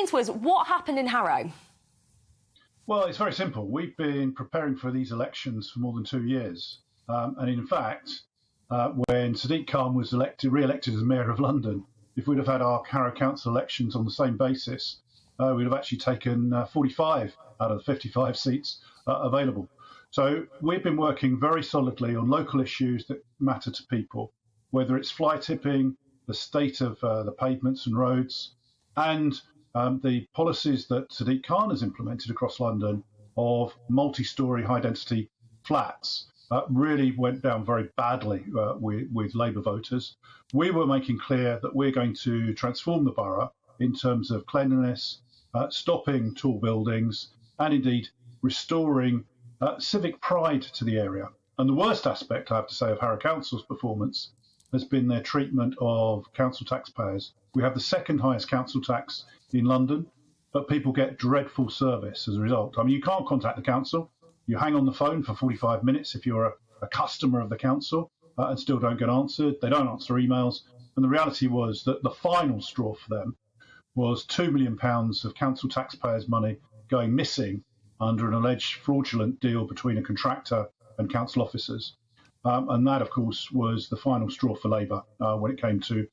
explain to us what happened in Harrow. Well, it's very simple. We've been preparing for these elections for more than 2 years. And in fact, when Sadiq Khan was re-elected as Mayor of London, if we'd have had our Harrow Council elections on the same basis, we'd have actually taken 45 out of the 55 seats available. So we've been working very solidly on local issues that matter to people, whether it's fly tipping, the state of the pavements and roads, and the policies that Sadiq Khan has implemented across London of multi-storey high-density flats really went down very badly with Labour voters. We were making clear that we're going to transform the borough in terms of cleanliness, stopping tall buildings, and indeed restoring civic pride to the area. And the worst aspect, I have to say, of Harrow Council's performance has been their treatment of council taxpayers. We have the second highest council tax in London, but people get dreadful service as a result. I mean, you can't contact the council. You hang on the phone for 45 minutes if you're a customer of the council and still don't get answered. They don't answer emails. And the reality was that the final straw for them was £2 million of council taxpayers' money going missing under an alleged fraudulent deal between a contractor and council officers. And that, of course, was the final straw for Labour when it came to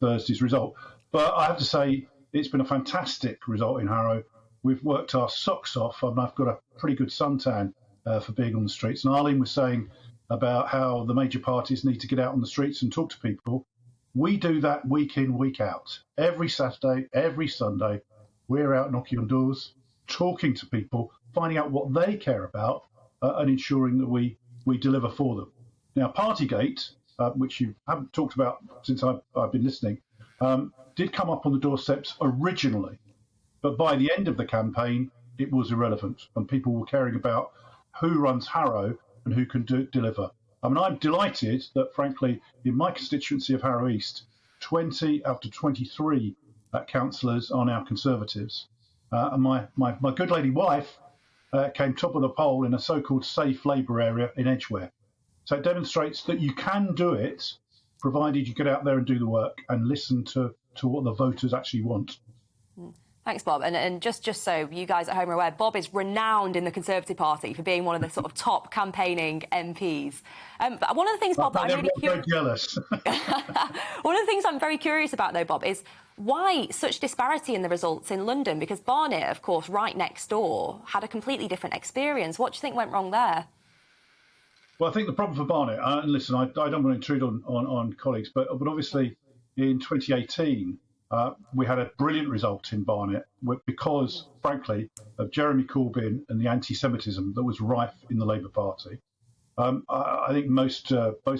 Thursday's result. But I have to say, it's been a fantastic result in Harrow. We've worked our socks off, and I've got a pretty good suntan for being on the streets. And Arlene was saying about how the major parties need to get out on the streets and talk to people. We do that week in, week out. Every Saturday, every Sunday, we're out knocking on doors, talking to people, finding out what they care about, and ensuring that we deliver for them. Now, Partygate, which you haven't talked about since I've been listening, did come up on the doorsteps originally, but by the end of the campaign, it was irrelevant, and people were caring about who runs Harrow and who can deliver. I mean, I'm delighted that, frankly, in my constituency of Harrow East, 20 out of 23 councillors are now Conservatives. And my good lady wife came top of the poll in a so-called safe Labour area in Edgware. So it demonstrates that you can do it, provided you get out there and do the work and listen to what the voters actually want. Thanks, Bob. And just so you guys at home are aware, Bob is renowned in the Conservative Party for being one of the sort of top campaigning MPs. But one of the things, Bob, that I'm really jealous. One of the things I'm very curious about, though, Bob, is why such disparity in the results in London? Because Barnet, of course, right next door, had a completely different experience. What do you think went wrong there? Well, I think the problem for Barnet, and listen, I don't want to intrude on colleagues, but obviously in 2018, we had a brilliant result in Barnet because, frankly, of Jeremy Corbyn and the anti-Semitism that was rife in the Labour Party. I think most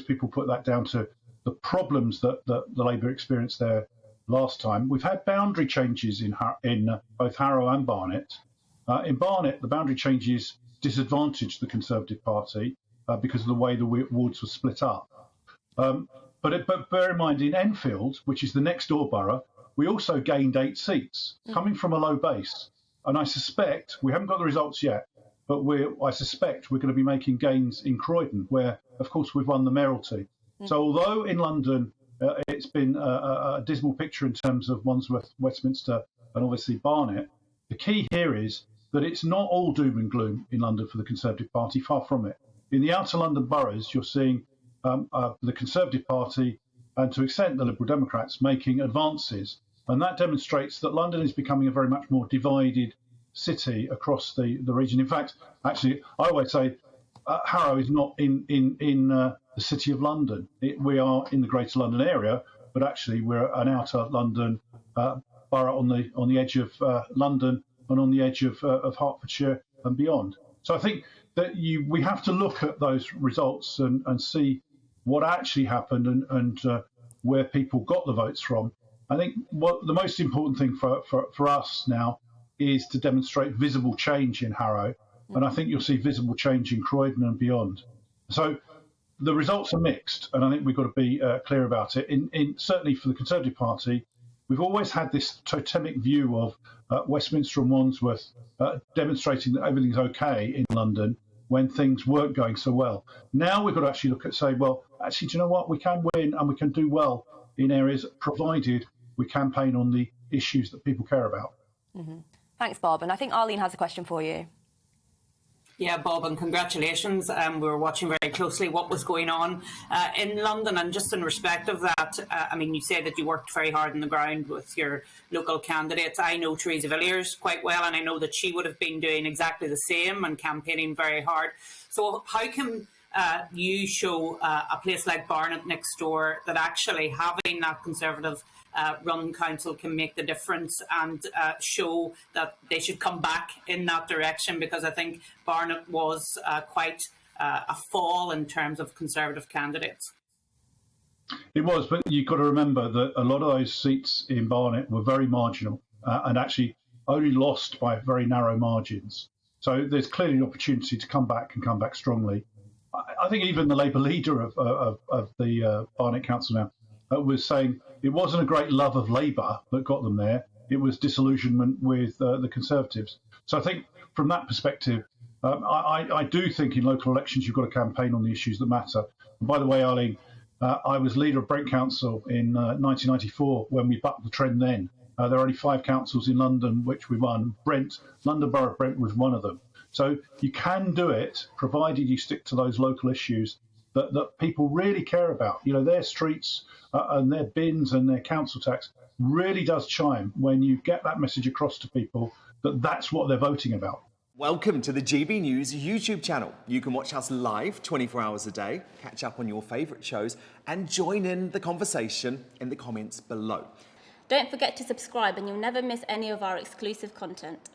people put that down to the problems that the Labour experienced there last time. We've had boundary changes in both Harrow and Barnet. In Barnet, the boundary changes disadvantaged the Conservative Party because of the way the wards were split up. But bear in mind, in Enfield, which is the next door borough, we also gained 8 seats, coming from a low base. And I suspect, we haven't got the results yet, but I suspect we're going to be making gains in Croydon, where, of course, we've won the mayoralty. So although in London it's been a dismal picture in terms of Wandsworth, Westminster, and obviously Barnet, the key here is that it's not all doom and gloom in London for the Conservative Party, far from it. In the outer London boroughs, you're seeing the Conservative Party and, to an extent, the Liberal Democrats making advances. And that demonstrates that London is becoming a very much more divided city across the region. In fact, actually, I always say Harrow is not in the city of London. We are in the Greater London area, but actually we're an outer London borough on the edge of London and on the edge of Hertfordshire and beyond. So I think that we have to look at those results and see what actually happened and where people got the votes from. I think what the most important thing for us now is to demonstrate visible change in Harrow, and I think you'll see visible change in Croydon and beyond. So the results are mixed, and I think we've got to be clear about it. Certainly for the Conservative Party, we've always had this totemic view of Westminster and Wandsworth demonstrating that everything's okay in London when things weren't going so well. Now we've got to actually look at say, well, actually, do you know what? We can win and we can do well in areas provided we campaign on the issues that people care about. Thanks, Bob. And I think Arlene has a question for you. Yeah, Bob, and congratulations. We were watching very closely what was going on in London, and just in respect of that, I mean, you say that you worked very hard on the ground with your local candidates. I know Theresa Villiers quite well, and I know that she would have been doing exactly the same and campaigning very hard. So how can you show a place like Barnet next door that actually having that Conservative run council can make the difference, and show that they should come back in that direction? Because I think Barnet was quite a fall in terms of Conservative candidates. It was, but you've got to remember that a lot of those seats in Barnet were very marginal and actually only lost by very narrow margins. So there's clearly an opportunity to come back and come back strongly. I think even the Labour leader of the Barnet Council now was saying it wasn't a great love of Labour that got them there. It was disillusionment with the Conservatives. So I think from that perspective, I do think in local elections you've got to campaign on the issues that matter. And by the way, Arlene, I was leader of Brent Council in 1994 when we bucked the trend then. There are only 5 councils in London which we won. London Borough of Brent was one of them. So you can do it, provided you stick to those local issues that people really care about. You know, their streets and their bins and their council tax really does chime when you get that message across to people that that's what they're voting about. Welcome to the GB News YouTube channel. You can watch us live 24 hours a day, catch up on your favourite shows and join in the conversation in the comments below. Don't forget to subscribe and you'll never miss any of our exclusive content.